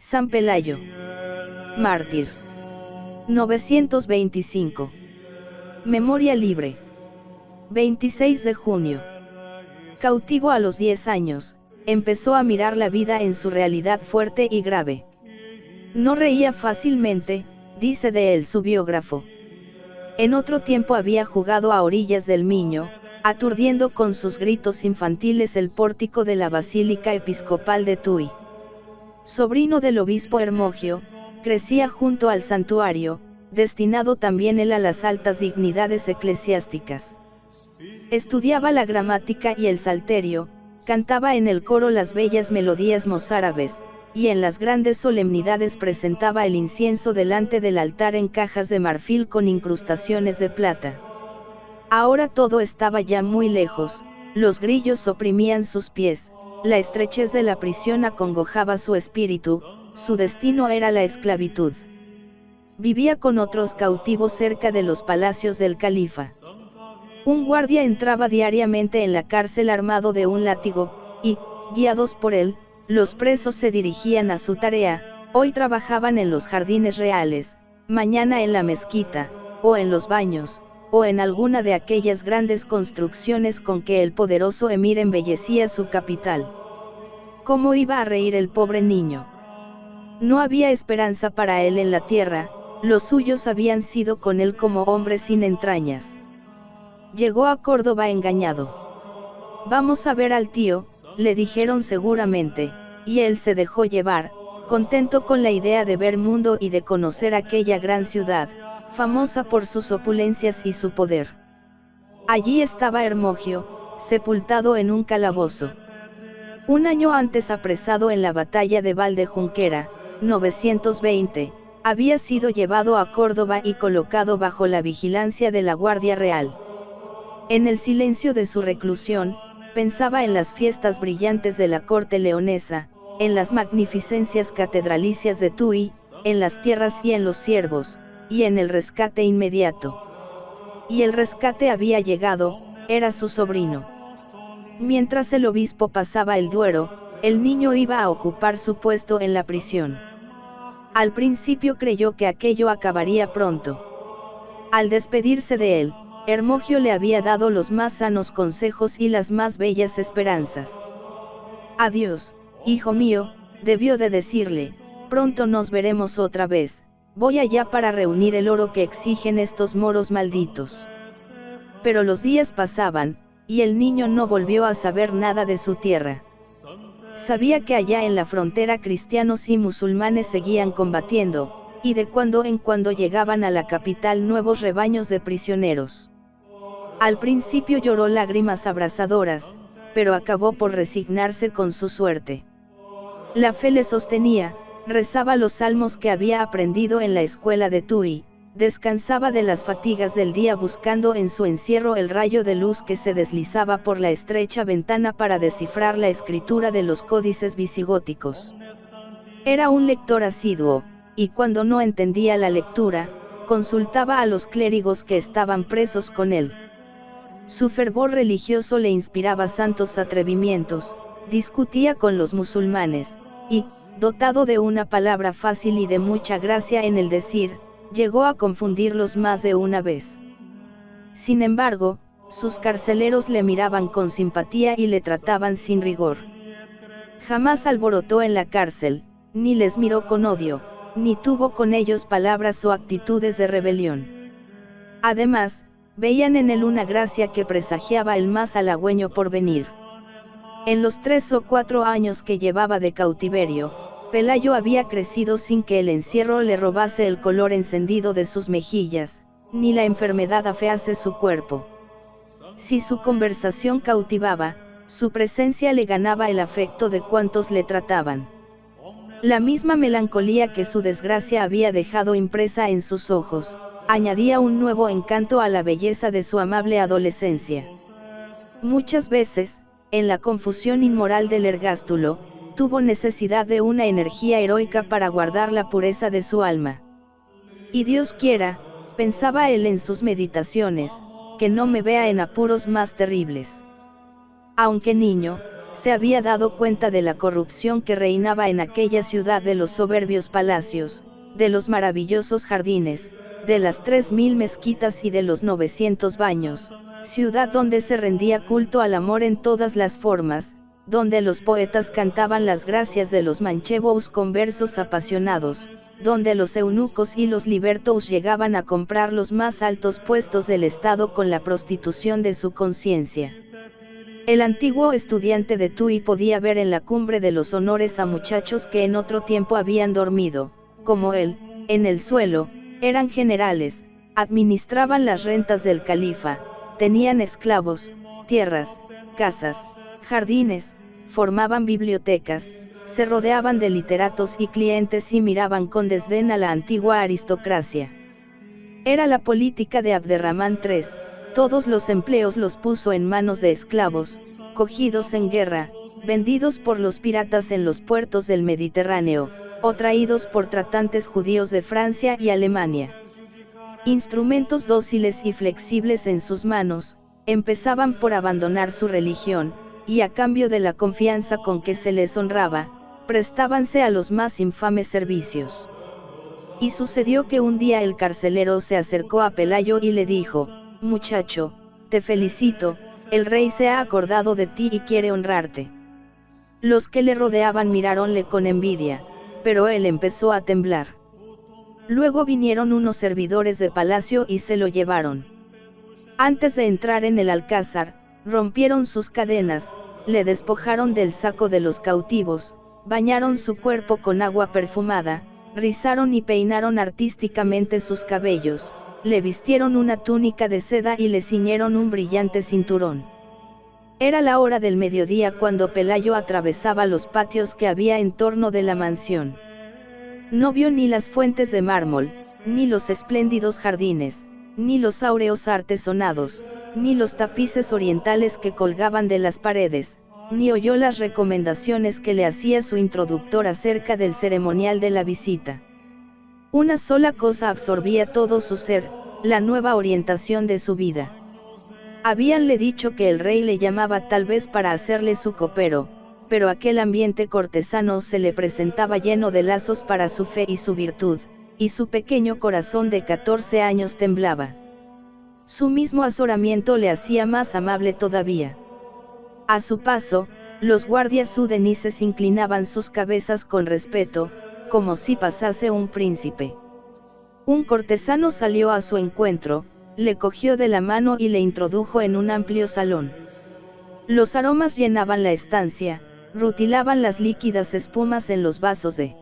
San Pelayo. Mártir. 925. Memoria libre. 26 de junio. Cautivo a los 10 años, empezó a mirar la vida en su realidad fuerte y grave. No reía fácilmente, dice de él su biógrafo. En otro tiempo había jugado a orillas del Miño, aturdiendo con sus gritos infantiles el pórtico de la Basílica Episcopal de Tui. Sobrino del obispo Hermogio, crecía junto al santuario, destinado también él a las altas dignidades eclesiásticas. Estudiaba la gramática y el salterio, cantaba en el coro las bellas melodías mozárabes, y en las grandes solemnidades presentaba el incienso delante del altar en cajas de marfil con incrustaciones de plata. Ahora todo estaba ya muy lejos, los grillos oprimían sus pies, la estrechez de la prisión acongojaba su espíritu, su destino era la esclavitud. Vivía con otros cautivos cerca de los palacios del califa. Un guardia entraba diariamente en la cárcel armado de un látigo, y, guiados por él, los presos se dirigían a su tarea. Hoy trabajaban en los jardines reales, mañana en la mezquita, o en los baños, o en alguna de aquellas grandes construcciones con que el poderoso emir embellecía su capital. ¿Cómo iba a reír el pobre niño? No había esperanza para él en la tierra, los suyos habían sido con él como hombres sin entrañas. Llegó a Córdoba engañado. Vamos a ver al tío, le dijeron seguramente, y él se dejó llevar, contento con la idea de ver mundo y de conocer aquella gran ciudad, famosa por sus opulencias y su poder. Allí estaba Hermogio, sepultado en un calabozo. Un año antes apresado en la batalla de Valdejunquera, 920, había sido llevado a Córdoba y colocado bajo la vigilancia de la Guardia Real. En el silencio de su reclusión, pensaba en las fiestas brillantes de la corte leonesa, en las magnificencias catedralicias de Tui, en las tierras y en los siervos, y en el rescate inmediato. Y el rescate había llegado, era su sobrino. Mientras el obispo pasaba el Duero, el niño iba a ocupar su puesto en la prisión. Al principio creyó que aquello acabaría pronto. Al despedirse de él, Hermogio le había dado los más sanos consejos y las más bellas esperanzas. Adiós, hijo mío, debió de decirle, pronto nos veremos otra vez, voy allá para reunir el oro que exigen estos moros malditos. Pero los días pasaban, y el niño no volvió a saber nada de su tierra. Sabía que allá en la frontera cristianos y musulmanes seguían combatiendo, y de cuando en cuando llegaban a la capital nuevos rebaños de prisioneros. Al principio lloró lágrimas abrasadoras, pero acabó por resignarse con su suerte. La fe le sostenía, rezaba los salmos que había aprendido en la escuela de Tui, descansaba de las fatigas del día buscando en su encierro el rayo de luz que se deslizaba por la estrecha ventana para descifrar la escritura de los códices visigóticos. Era un lector asiduo, y cuando no entendía la lectura, consultaba a los clérigos que estaban presos con él. Su fervor religioso le inspiraba santos atrevimientos, discutía con los musulmanes, y, dotado de una palabra fácil y de mucha gracia en el decir, llegó a confundirlos más de una vez. Sin embargo, sus carceleros le miraban con simpatía y le trataban sin rigor. Jamás alborotó en la cárcel, ni les miró con odio, ni tuvo con ellos palabras o actitudes de rebelión. Además, veían en él una gracia que presagiaba el más halagüeño porvenir. En los 3 o 4 años que llevaba de cautiverio, Pelayo había crecido sin que el encierro le robase el color encendido de sus mejillas, ni la enfermedad afease su cuerpo. Si su conversación cautivaba, su presencia le ganaba el afecto de cuantos le trataban. La misma melancolía que su desgracia había dejado impresa en sus ojos, añadía un nuevo encanto a la belleza de su amable adolescencia. Muchas veces, en la confusión inmoral del ergástulo, tuvo necesidad de una energía heroica para guardar la pureza de su alma. Y Dios quiera, pensaba él en sus meditaciones, que no me vea en apuros más terribles. Aunque niño, se había dado cuenta de la corrupción que reinaba en aquella ciudad, de los soberbios palacios, de los maravillosos jardines, de las 3000 mezquitas y de los 900 baños, ciudad donde se rendía culto al amor en todas las formas, donde los poetas cantaban las gracias de los manchevos con versos apasionados, donde los eunucos y los libertos llegaban a comprar los más altos puestos del Estado con la prostitución de su conciencia. El antiguo estudiante de Tui podía ver en la cumbre de los honores a muchachos que en otro tiempo habían dormido, como él, en el suelo, eran generales, administraban las rentas del califa, tenían esclavos, tierras, casas, jardines, formaban bibliotecas, se rodeaban de literatos y clientes y miraban con desdén a la antigua aristocracia. Era la política de Abderramán III, todos los empleos los puso en manos de esclavos, cogidos en guerra, vendidos por los piratas en los puertos del Mediterráneo, o traídos por tratantes judíos de Francia y Alemania. Instrumentos dóciles y flexibles en sus manos, empezaban por abandonar su religión, y a cambio de la confianza con que se les honraba, prestábanse a los más infames servicios. Y sucedió que un día el carcelero se acercó a Pelayo y le dijo: «Muchacho, te felicito, el rey se ha acordado de ti y quiere honrarte». Los que le rodeaban miráronle con envidia, pero él empezó a temblar. Luego vinieron unos servidores de palacio y se lo llevaron. Antes de entrar en el alcázar, rompieron sus cadenas, le despojaron del saco de los cautivos, bañaron su cuerpo con agua perfumada, rizaron y peinaron artísticamente sus cabellos, le vistieron una túnica de seda y le ciñeron un brillante cinturón. Era la hora del mediodía cuando Pelayo atravesaba los patios que había en torno de la mansión. No vio ni las fuentes de mármol, ni los espléndidos jardines, ni los áureos artesonados, ni los tapices orientales que colgaban de las paredes, ni oyó las recomendaciones que le hacía su introductor acerca del ceremonial de la visita. Una sola cosa absorbía todo su ser, la nueva orientación de su vida. Habíanle dicho que el rey le llamaba tal vez para hacerle su copero, pero aquel ambiente cortesano se le presentaba lleno de lazos para su fe y su virtud, y su pequeño corazón de 14 años temblaba. Su mismo azoramiento le hacía más amable todavía. A su paso, los guardias sudenises inclinaban sus cabezas con respeto, como si pasase un príncipe. Un cortesano salió a su encuentro, le cogió de la mano y le introdujo en un amplio salón. Los aromas llenaban la estancia, rutilaban las líquidas espumas en los vasos de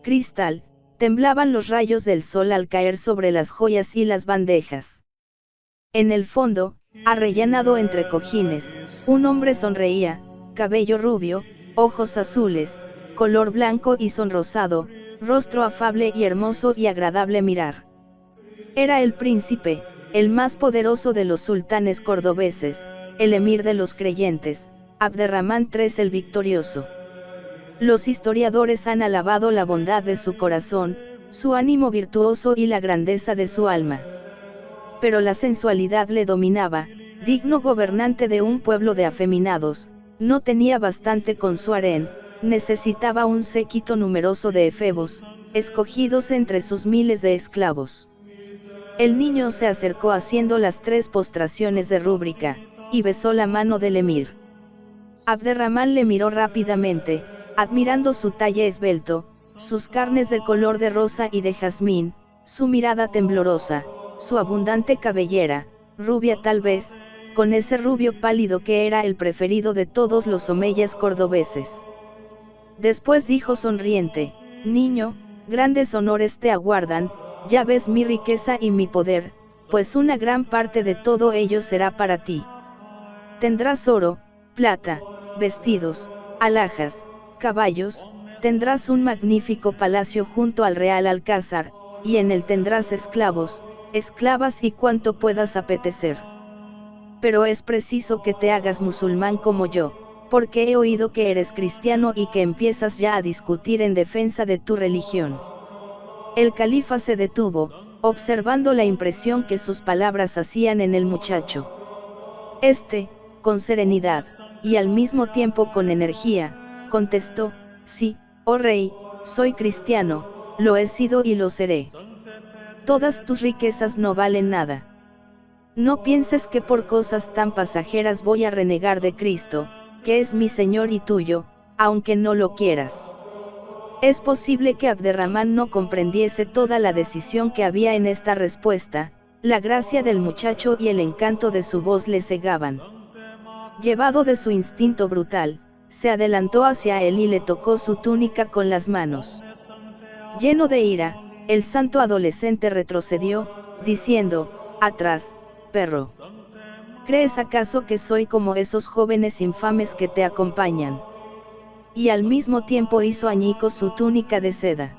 cristal, temblaban los rayos del sol al caer sobre las joyas y las bandejas. En el fondo, arrellanado entre cojines, un hombre sonreía, cabello rubio, ojos azules, color blanco y sonrosado, rostro afable y hermoso y agradable mirar. Era el príncipe, el más poderoso de los sultanes cordobeses, el emir de los creyentes, Abderramán III el victorioso. Los historiadores han alabado la bondad de su corazón, su ánimo virtuoso y la grandeza de su alma. Pero la sensualidad le dominaba, digno gobernante de un pueblo de afeminados, no tenía bastante con su harén, necesitaba un séquito numeroso de efebos, escogidos entre sus miles de esclavos. El niño se acercó haciendo las 3 postraciones de rúbrica, y besó la mano del emir. Abderramán le miró rápidamente, admirando su talle esbelto, sus carnes de color de rosa y de jazmín, su mirada temblorosa, su abundante cabellera, rubia tal vez, con ese rubio pálido que era el preferido de todos los omeyas cordobeses. Después dijo sonriente: «Niño, grandes honores te aguardan, ya ves mi riqueza y mi poder, pues una gran parte de todo ello será para ti. Tendrás oro, plata, vestidos, alhajas, caballos, tendrás un magnífico palacio junto al real alcázar, y en él tendrás esclavos, esclavas y cuanto puedas apetecer. Pero es preciso que te hagas musulmán como yo, porque he oído que eres cristiano y que empiezas ya a discutir en defensa de tu religión». El califa se detuvo, observando la impresión que sus palabras hacían en el muchacho. Este, con serenidad, y al mismo tiempo con energía, contestó: sí, oh rey, soy cristiano, lo he sido y lo seré. Todas tus riquezas no valen nada. No pienses que por cosas tan pasajeras voy a renegar de Cristo, que es mi Señor y tuyo, aunque no lo quieras. Es posible que Abderramán no comprendiese toda la decisión que había en esta respuesta, la gracia del muchacho y el encanto de su voz le cegaban. Llevado de su instinto brutal, se adelantó hacia él y le tocó su túnica con las manos. Lleno de ira, el santo adolescente retrocedió, diciendo: atrás, perro. ¿Crees acaso que soy como esos jóvenes infames que te acompañan? Y al mismo tiempo hizo añicos su túnica de seda.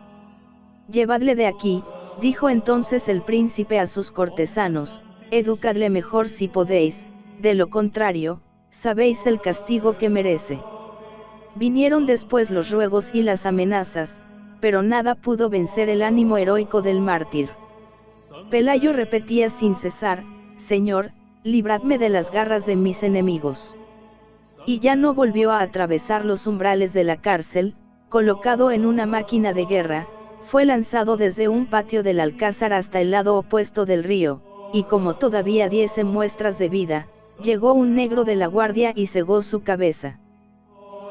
Llevadle de aquí, dijo entonces el príncipe a sus cortesanos, educadle mejor si podéis, de lo contrario, sabéis el castigo que merece. Vinieron después los ruegos y las amenazas, pero nada pudo vencer el ánimo heroico del mártir. Pelayo repetía sin cesar: Señor, libradme de las garras de mis enemigos. Y ya no volvió a atravesar los umbrales de la cárcel, colocado en una máquina de guerra, fue lanzado desde un patio del alcázar hasta el lado opuesto del río, y como todavía diese muestras de vida, llegó un negro de la guardia y cegó su cabeza.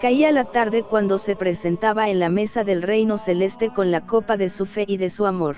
Caía la tarde cuando se presentaba en la mesa del reino celeste con la copa de su fe y de su amor.